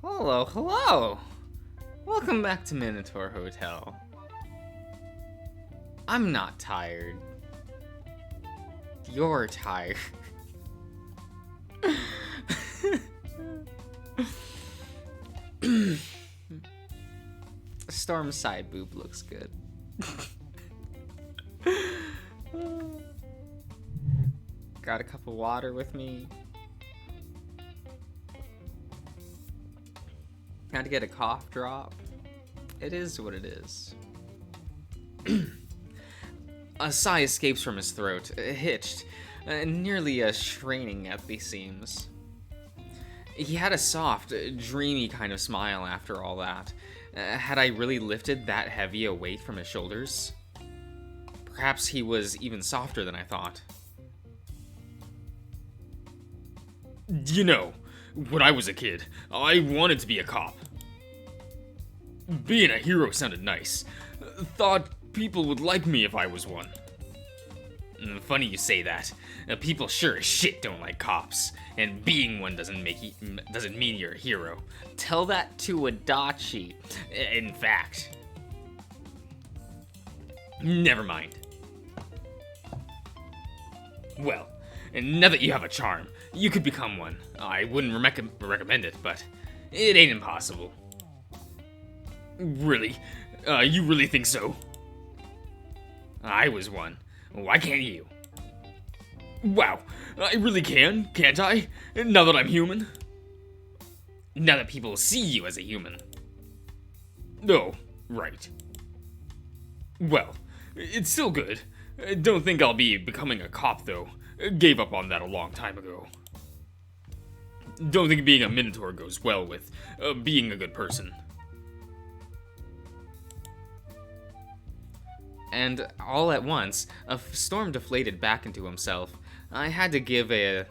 Hello, hello! Welcome back to Minotaur Hotel. I'm not tired. You're tired. Storm's side boob looks good. Got a cup of water with me. Had to get a cough drop. It is what it is. A sigh escapes from his throat, hitched, nearly straining at the seams. He had a soft, dreamy kind of smile after all that. Had I really lifted that heavy a weight from his shoulders? Perhaps he was even softer than I thought. You know, when I was a kid, I wanted to be a cop. Being a hero sounded nice. Thought people would like me if I was one. Funny you say that. People sure as shit don't like cops, and being one doesn't mean you're a hero. Tell that to Adachi. In fact, never mind. Well, now that you have a charm, you could become one. I wouldn't recommend it, but it ain't impossible. Really? You really think so? I was one. Why can't you? Wow, I really can, can't I? Now that I'm human? Now that people see you as a human. Oh, right. Well, it's still good. Don't think I'll be becoming a cop, though. Gave up on that a long time ago. Don't think being a Minotaur goes well with being a good person. And all at once, Storm deflated back into himself. I had to give the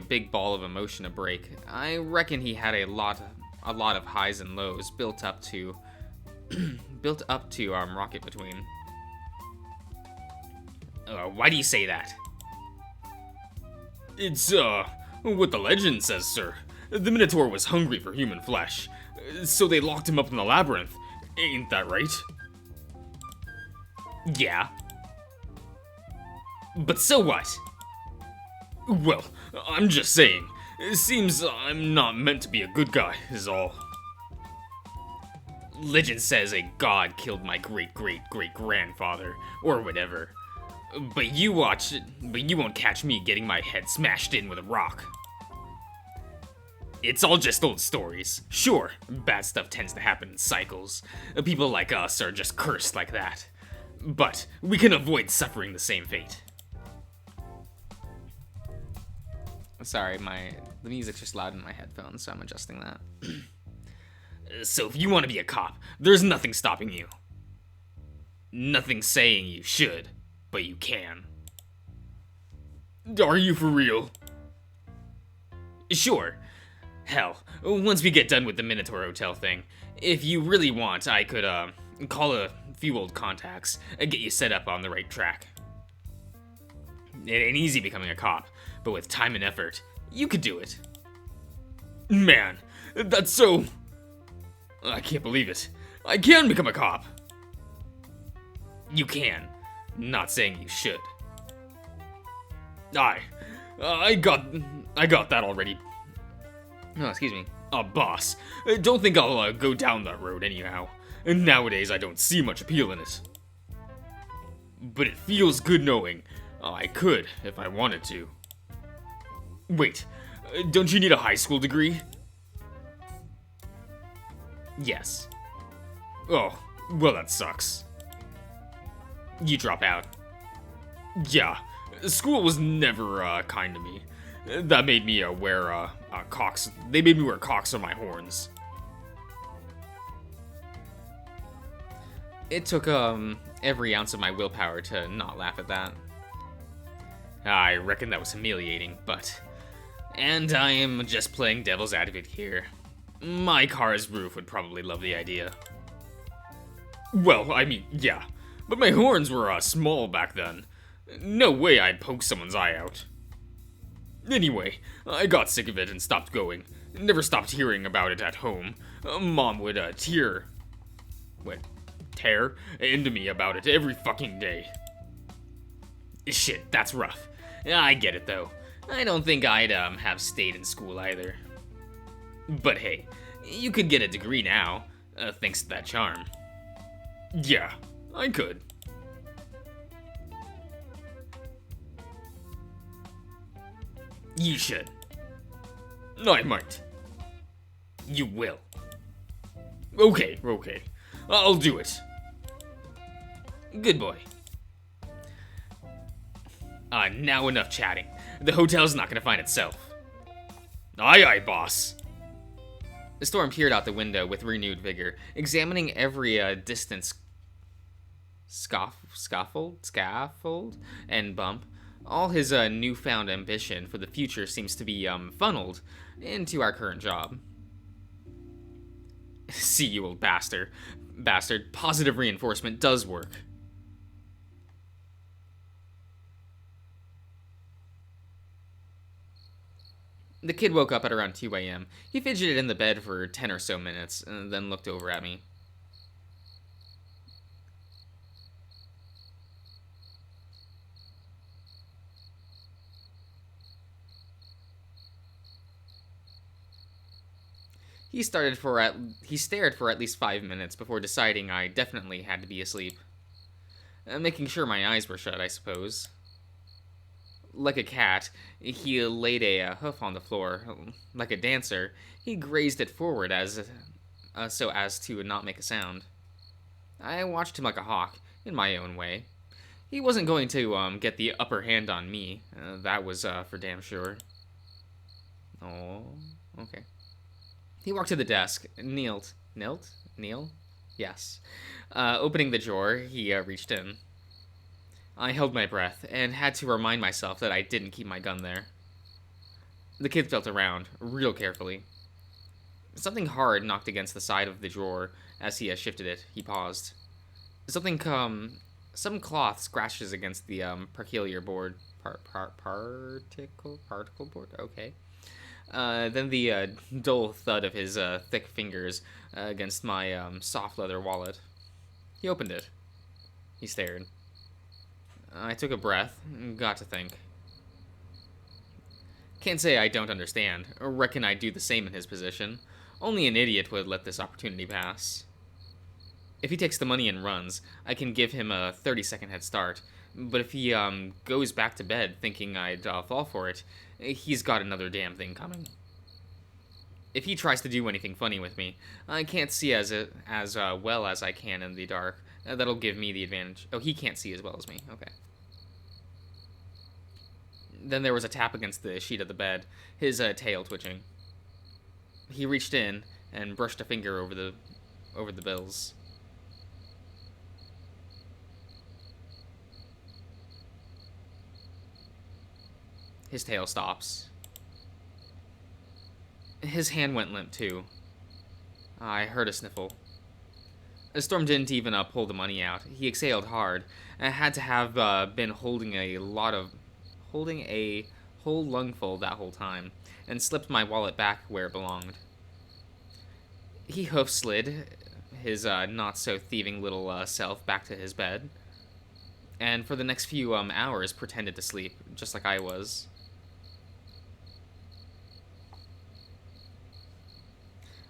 big ball of emotion a break. I reckon he had a lot of highs and lows built up to rocket between. Why do you say that? It's what the legend says, sir. The Minotaur was hungry for human flesh, so they locked him up in the labyrinth. Ain't that right? Yeah. But so what? Well, I'm just saying. It seems I'm not meant to be a good guy, is all. Legend says a god killed my great-great-great-grandfather, or whatever. But you won't catch me getting my head smashed in with a rock. It's all just old stories. Sure, bad stuff tends to happen in cycles. People like us are just cursed like that. But we can avoid suffering the same fate. Sorry, the music's just loud in my headphones, so I'm adjusting that. So if you want to be a cop, there's nothing stopping you. Nothing saying you should, but you can. Are you for real? Sure. Hell, once we get done with the Minotaur Hotel thing, if you really want, I could, call a few old contacts and get you set up on the right track. It ain't easy becoming a cop, but with time and effort, you could do it. Man, that's so... I can't believe it. I can become a cop. You can. Not saying you should. I got that already. Oh, excuse me. Boss, don't think I'll go down that road anyhow. Nowadays, I don't see much appeal in it. But it feels good knowing I could if I wanted to. Wait, don't you need a high school degree? Yes. Oh, well that sucks. You drop out. Yeah, school was never kind to me. That made me wear cocks. They made me wear cocks on my horns. It took every ounce of my willpower to not laugh at that. I reckon that was humiliating, but... And I am just playing devil's advocate here. My car's roof would probably love the idea. Well, I mean, yeah. But my horns were small back then. No way I'd poke someone's eye out. Anyway, I got sick of it and stopped going. Never stopped hearing about it at home. Mom would tear into me about it every fucking day. Shit, that's rough. I get it though. I don't think I'd have stayed in school either. But hey, you could get a degree now, thanks to that charm. Yeah, I could. You should. I might. You will. Okay. I'll do it. Good boy. Now enough chatting. The hotel's not gonna find itself. Aye, boss. Storm peered out the window with renewed vigor, examining every distant scaffold, and bump. All his newfound ambition for the future seems to be funneled into our current job. See, you old bastard. Positive reinforcement does work. The kid woke up at around 2 a.m. He fidgeted in the bed for 10 or so minutes, and then looked over at me. He stared for at least 5 minutes before deciding I definitely had to be asleep. Making sure my eyes were shut, I suppose. Like a cat, he laid a hoof on the floor. Like a dancer, he grazed it forward so as to not make a sound. I watched him like a hawk, in my own way. He wasn't going to get the upper hand on me. That was for damn sure. Oh, okay. He walked to the desk, kneel? Yes. Opening the drawer, he reached in. I held my breath, and had to remind myself that I didn't keep my gun there. The kid felt around, real carefully. Something hard knocked against the side of the drawer. As he shifted it, he paused. Some cloth scratches against the peculiar board. Particle board? Okay. Then the dull thud of his thick fingers against my soft leather wallet. He opened it. He stared. I took a breath, got to think. Can't say I don't understand. Reckon I'd do the same in his position. Only an idiot would let this opportunity pass. If he takes the money and runs, I can give him a 30-second head start. But if he goes back to bed thinking I'd fall for it, he's got another damn thing coming. If he tries to do anything funny with me, I can't see as well as I can in the dark. That'll give me the advantage. Oh, he can't see as well as me. Okay. Then there was a tap against the sheet of the bed, his tail twitching. He reached in and brushed a finger over the bills. His tail stops. His hand went limp too. I heard a sniffle. Storm didn't even pull the money out. He exhaled hard, and had to have been holding a whole lungful that whole time, and slipped my wallet back where it belonged. He hoof slid his not-so-thieving little self back to his bed, and for the next few hours pretended to sleep, just like I was.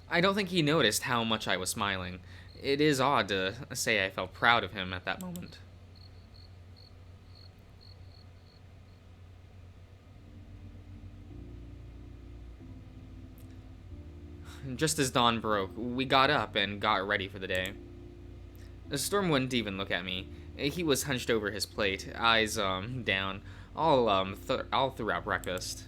I don't think he noticed how much I was smiling. It is odd to say I felt proud of him at that moment. Just as dawn broke, we got up and got ready for the day. Storm wouldn't even look at me. He was hunched over his plate, eyes down, all throughout breakfast.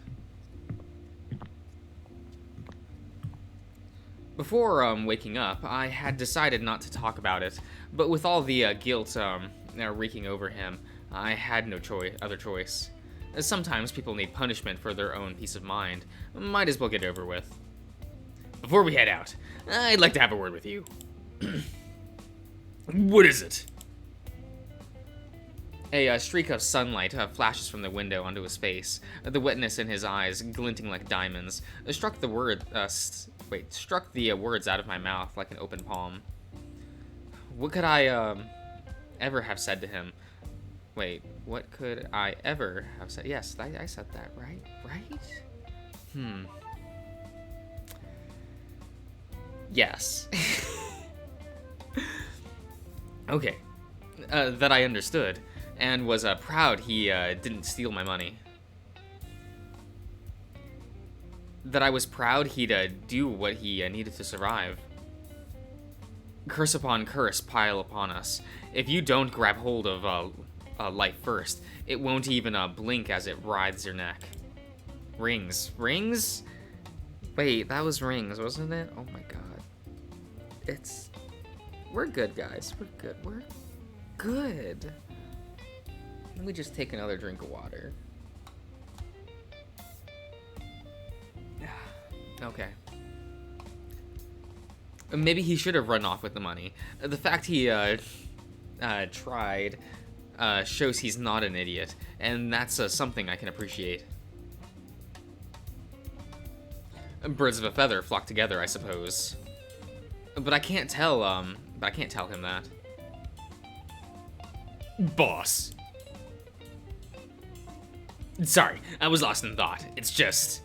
Before waking up, I had decided not to talk about it, but with all the guilt reeking over him, I had no other choice. Sometimes people need punishment for their own peace of mind. Might as well get it over with. Before we head out, I'd like to have a word with you. What is it? A streak of sunlight flashes from the window onto his face. The wetness in his eyes, glinting like diamonds, struck the words out of my mouth like an open palm. What could I ever have said to him? Wait, what could I ever have said? Yes, I said that, right? Right? Yes. Okay. That I understood, and was proud he didn't steal my money. That I was proud he'd do what he needed to survive. Curse upon curse pile upon us. If you don't grab hold of life first, it won't even blink as it writhes your neck. Rings. Rings? Wait, that was rings, wasn't it? Oh my god. We're good, guys. We're good. We're good. Let me just take another drink of water. Okay. Maybe he should have run off with the money. The fact he tried shows he's not an idiot, and that's something I can appreciate. Birds of a feather flock together, I suppose. But I can't tell him that. Boss. Sorry, I was lost in thought. It's just...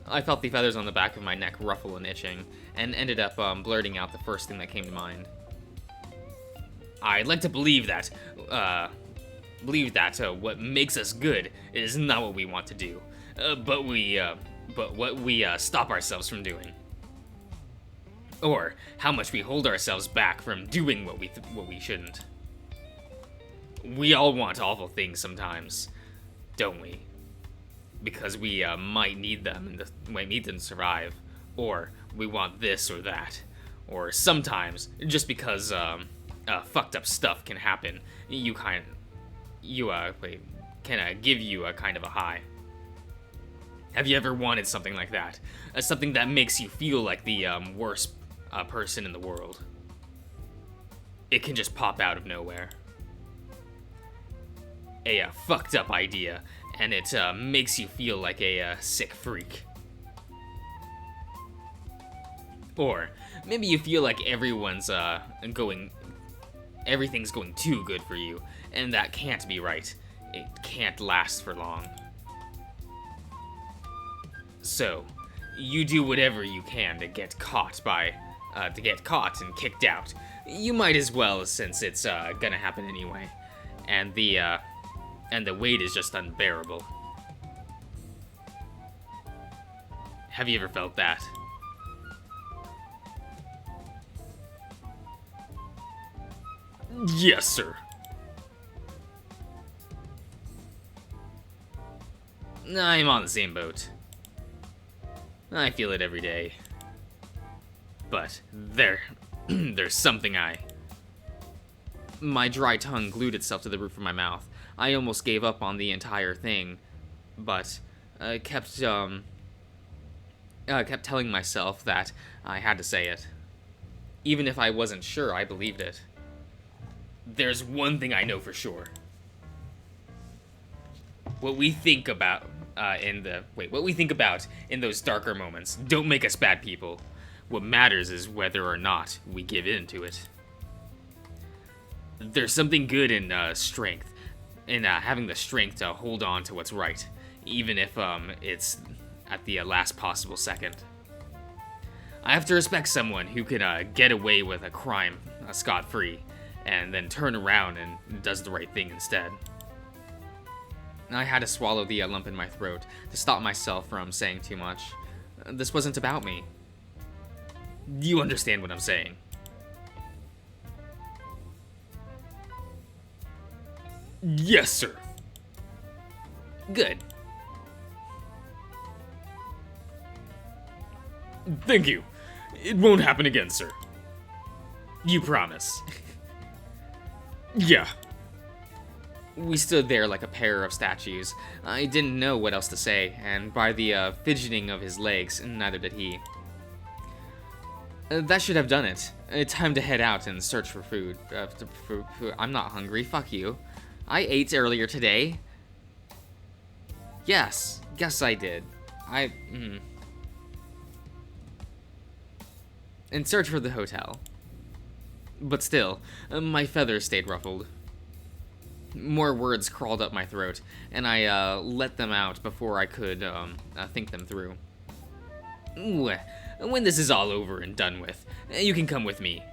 I felt the feathers on the back of my neck ruffle and itching, and ended up blurting out the first thing that came to mind. I'd like to believe that what makes us good is not what we want to do, but what we stop ourselves from doing. Or how much we hold ourselves back from doing what we shouldn't. We all want awful things sometimes, don't we? Because we might need them to survive, or we want this or that, or sometimes just because fucked up stuff can happen, can give you a kind of a high. Have you ever wanted something like that? Something that makes you feel like the worst person in the world. It can just pop out of nowhere. A fucked up idea, and it makes you feel like a sick freak. Or maybe you feel like everything's going too good for you, and that can't be right. It can't last for long. So, you do whatever you can to get caught and kicked out. You might as well, since it's gonna happen anyway, and the weight is just unbearable. Have you ever felt that? Yes, sir. I'm on the same boat. I feel it every day. But there's something My dry tongue glued itself to the roof of my mouth. I almost gave up on the entire thing, but kept telling myself that I had to say it. Even if I wasn't sure, I believed it. There's one thing I know for sure. What we think about in those darker moments don't make us bad people. What matters is whether or not we give in to it. There's something good in strength, in having the strength to hold on to what's right, even if it's at the last possible second. I have to respect someone who can get away with a crime scot-free, and then turn around and does the right thing instead. I had to swallow the lump in my throat to stop myself from saying too much. This wasn't about me. You understand what I'm saying? Yes, sir. Good. Thank you. It won't happen again, sir. You promise? Yeah. We stood there like a pair of statues. I didn't know what else to say, and by the fidgeting of his legs, neither did he. That should have done it. Time to head out and search for food. I'm not hungry, fuck you. I ate earlier today. Yes, I did. In search for the hotel. But still, my feathers stayed ruffled. More words crawled up my throat, and I let them out before I could think them through. When this is all over and done with, you can come with me.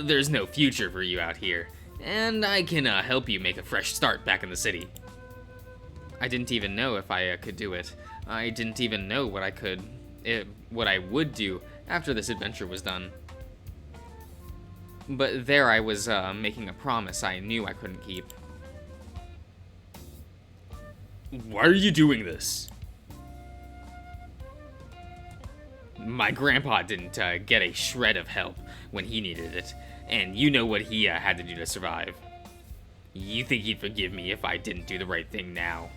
There's no future for you out here, and I can help you make a fresh start back in the city. I didn't even know if I could do it. I didn't even know what I would do after this adventure was done. But there I was making a promise I knew I couldn't keep. Why are you doing this? My grandpa didn't get a shred of help when he needed it, and you know what he had to do to survive. You think he'd forgive me if I didn't do the right thing now?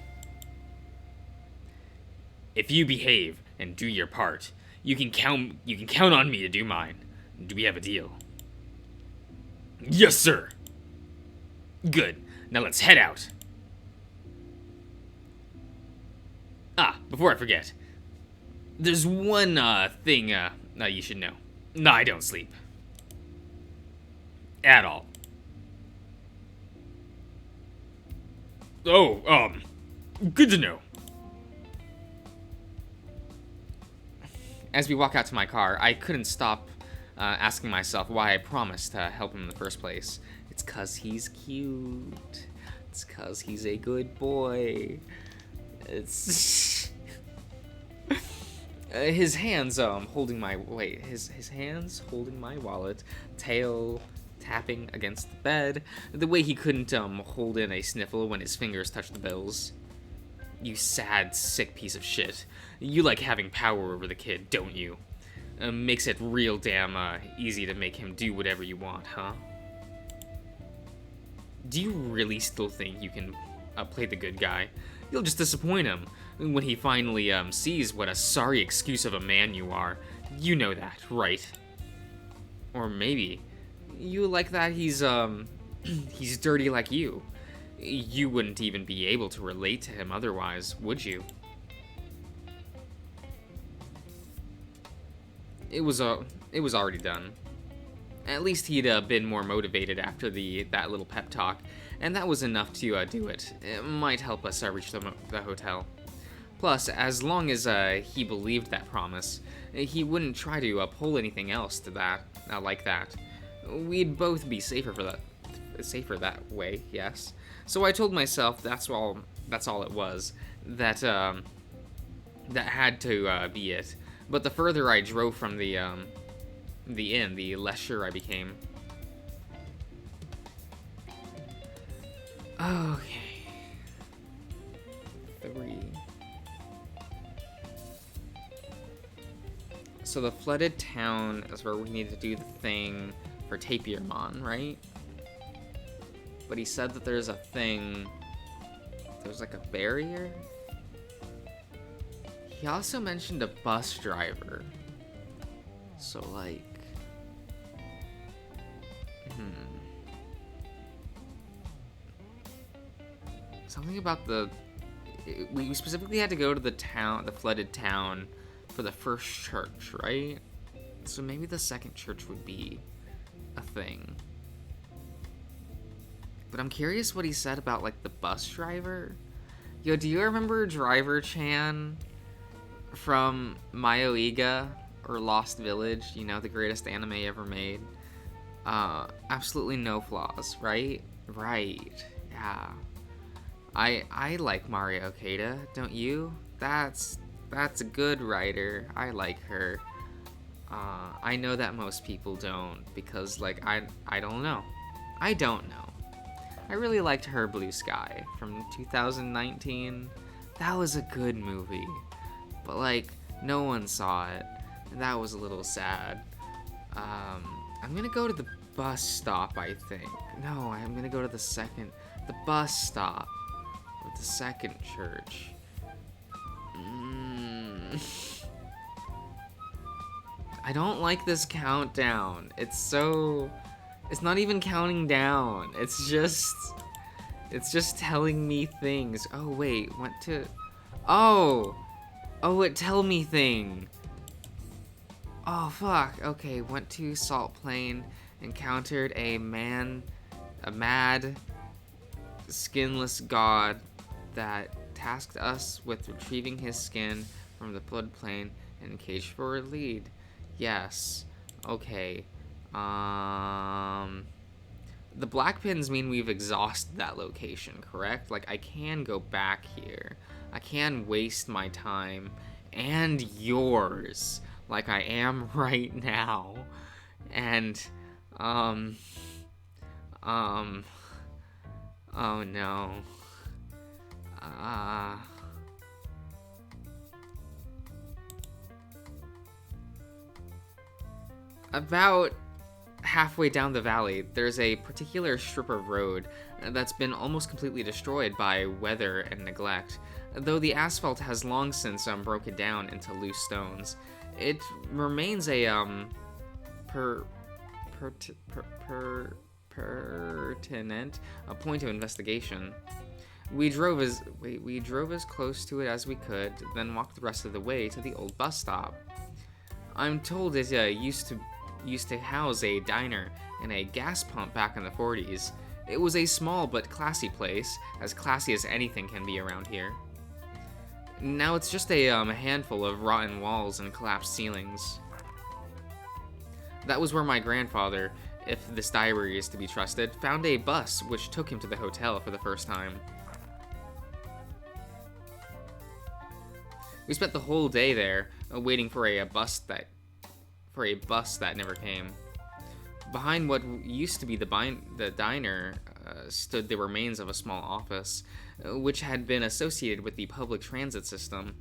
If you behave and do your part, you can count on me to do mine. Do we have a deal? Yes, sir. Good. Now let's head out. Before I forget, there's one thing you should know. No, I don't sleep. At all. Oh, good to know. As we walk out to my car, I couldn't stop asking myself why I promised to help him in the first place. It's 'cause he's cute. It's 'cause he's a good boy. It's his hands holding my his hands holding my wallet, tail tapping against the bed, the way he couldn't hold in a sniffle when his fingers touched the bills. You sad, sick piece of shit. You like having power over the kid, don't you? Makes it real damn easy to make him do whatever you want, huh? Do you really still think you can play the good guy? You'll just disappoint him when he finally sees what a sorry excuse of a man you are. You know that, right? Or maybe you like that he's he's dirty like you. You wouldn't even be able to relate to him otherwise, would you? It was already done. At least he'd been more motivated after that little pep talk, and that was enough to do it. It might help us reach the hotel. Plus, as long as he believed that promise, he wouldn't try to pull anything else to that like that. We'd both be safer that way, yes. So I told myself that's all it was. That had to be it. But the further I drove from the inn, the less sure I became. Okay. 3. So the flooded town is where we need to do the thing for Tapirmon, right? But he said that there's a thing. There's like a barrier. He also mentioned a bus driver. So like, something about we specifically had to go to the flooded town for the first church, right? So maybe the second church would be a thing. But I'm curious what he said about like the bus driver. Yo, do you remember Driver Chan from Myoiga or Lost Village? You know, the greatest anime ever made. Absolutely no flaws, right? Right. Yeah. I like Mario Kada, don't you? That's a good writer. I like her. I know that most people don't because like I don't know. I don't know. I really liked Her Blue Sky from 2019. That was a good movie. But like no one saw it. And that was a little sad. I'm gonna go to the bus stop, I think. No, I'm gonna go to the bus stop of the second church. I don't like this countdown. It's not even counting down. It's just It's just telling me things. Oh, wait, went to... Oh! Oh, it tell me thing. Oh, fuck. Okay, went to Salt Plain, encountered a mad, skinless god that tasked us with retrieving his skin from the floodplain and caged for a lead. Yes. Okay. The black pins mean we've exhausted that location, correct? Like, I can go back here. I can waste my time and yours, like I am right now. And, oh no. About halfway down the valley, there's a particular strip of road that's been almost completely destroyed by weather and neglect. Though the asphalt has long since broken down into loose stones, it remains a pertinent point of investigation. We drove as close to it as we could, then walked the rest of the way to the old bus stop. I'm told it used to house a diner and a gas pump back in the 40s. It was a small but classy place, as classy as anything can be around here. Now it's just a handful of rotten walls and collapsed ceilings. That was where my grandfather, if this diary is to be trusted, found a bus which took him to the hotel for the first time. We spent the whole day there, waiting for a bus that never came. Behind what used to be the diner stood the remains of a small office, which had been associated with the public transit system.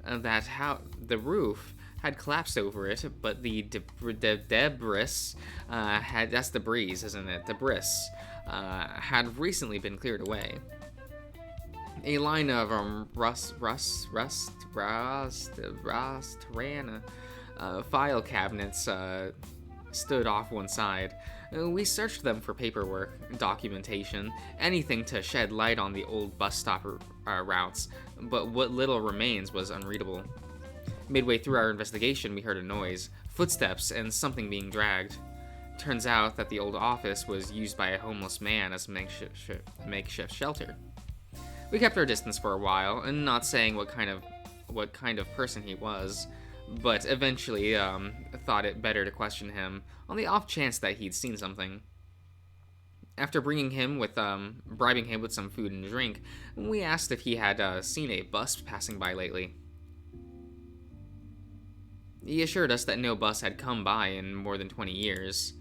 The roof had collapsed over it, but the debris that's the breeze, isn't it? Debris had recently been cleared away. A line of file cabinets stood off one side. We searched them for paperwork, documentation, anything to shed light on the old bus stop routes, but what little remains was unreadable. Midway through our investigation, we heard a noise, footsteps, and something being dragged. Turns out that the old office was used by a homeless man as a makeshift shelter. We kept our distance for a while, and not saying what kind of person he was, but eventually thought it better to question him on the off chance that he'd seen something. After bribing him with some food and drink, we asked if he had seen a bus passing by lately. He assured us that no bus had come by in more than 20 years.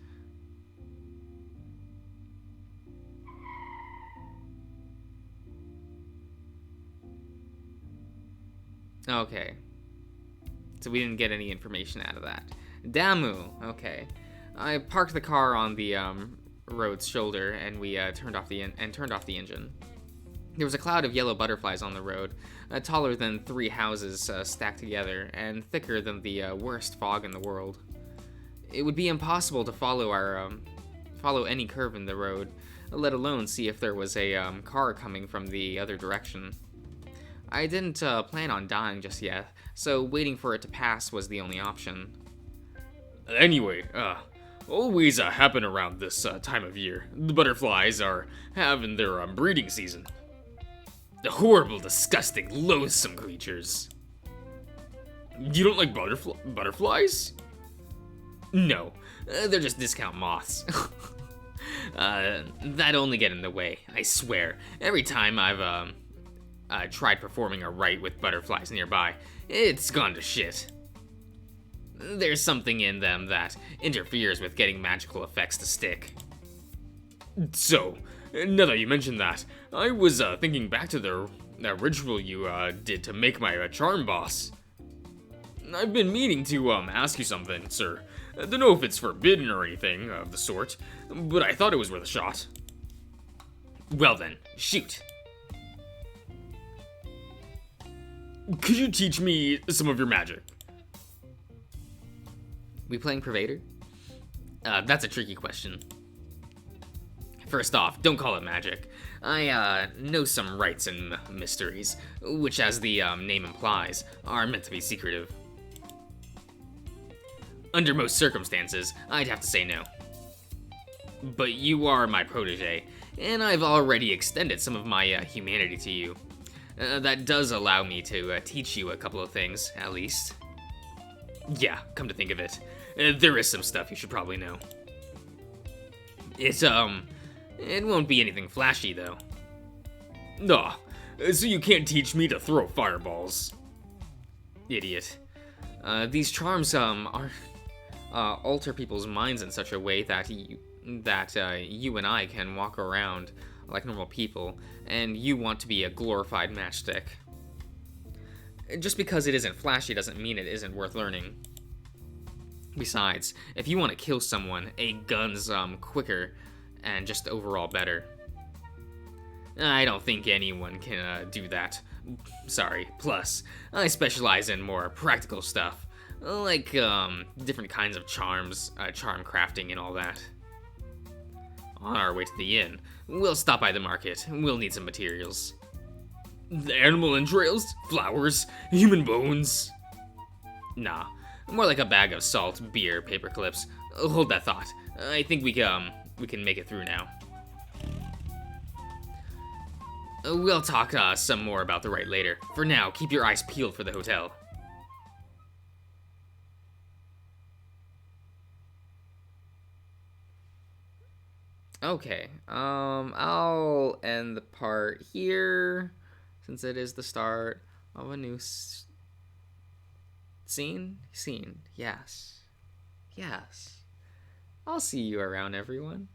Okay. So we didn't get any information out of that. Damu. Okay. I parked the car on the road's shoulder, and we turned off the engine. There was a cloud of yellow butterflies on the road, taller than 3 houses stacked together, and thicker than the worst fog in the world. It would be impossible to follow any curve in the road, let alone see if there was a car coming from the other direction. I didn't plan on dying just yet, so waiting for it to pass was the only option. Anyway, always happen around this time of year. The butterflies are having their breeding season. The horrible, disgusting, loathsome creatures. You don't like butterflies? No, they're just discount moths. That only get in the way, I swear. Every time I've tried performing a rite with butterflies nearby, it's gone to shit. There's something in them that interferes with getting magical effects to stick. So, now that you mention that, I was thinking back to that ritual you did to make my charm boss. I've been meaning to ask you something, sir. I don't know if it's forbidden or anything of the sort, but I thought it was worth a shot. Well then, shoot. Could you teach me some of your magic? We playing Pervader? That's a tricky question. First off, don't call it magic. I know some rites and mysteries, which, as the name implies, are meant to be secretive. Under most circumstances, I'd have to say no. But you are my protege, and I've already extended some of my humanity to you. That does allow me to teach you a couple of things, at least. Yeah, come to think of it, there is some stuff you should probably know. It won't be anything flashy, though. Nah, so you can't teach me to throw fireballs. Idiot. These charms, alter people's minds in such a way that you and I can walk around like normal people, and you want to be a glorified matchstick. Just because it isn't flashy doesn't mean it isn't worth learning. Besides, if you want to kill someone, a gun's quicker and just overall better. I don't think anyone can do that. Sorry. Plus, I specialize in more practical stuff, like different kinds of charms, charm crafting, and all that. On our way to the inn, we'll stop by the market. We'll need some materials. Animal entrails, flowers, human bones. Nah, more like a bag of salt, beer, paper clips. Hold that thought. I think we can make it through now. We'll talk some more about the rite later. For now, keep your eyes peeled for the hotel. Okay, I'll end the part here, since it is the start of a new scene? Scene, yes. Yes. I'll see you around, everyone.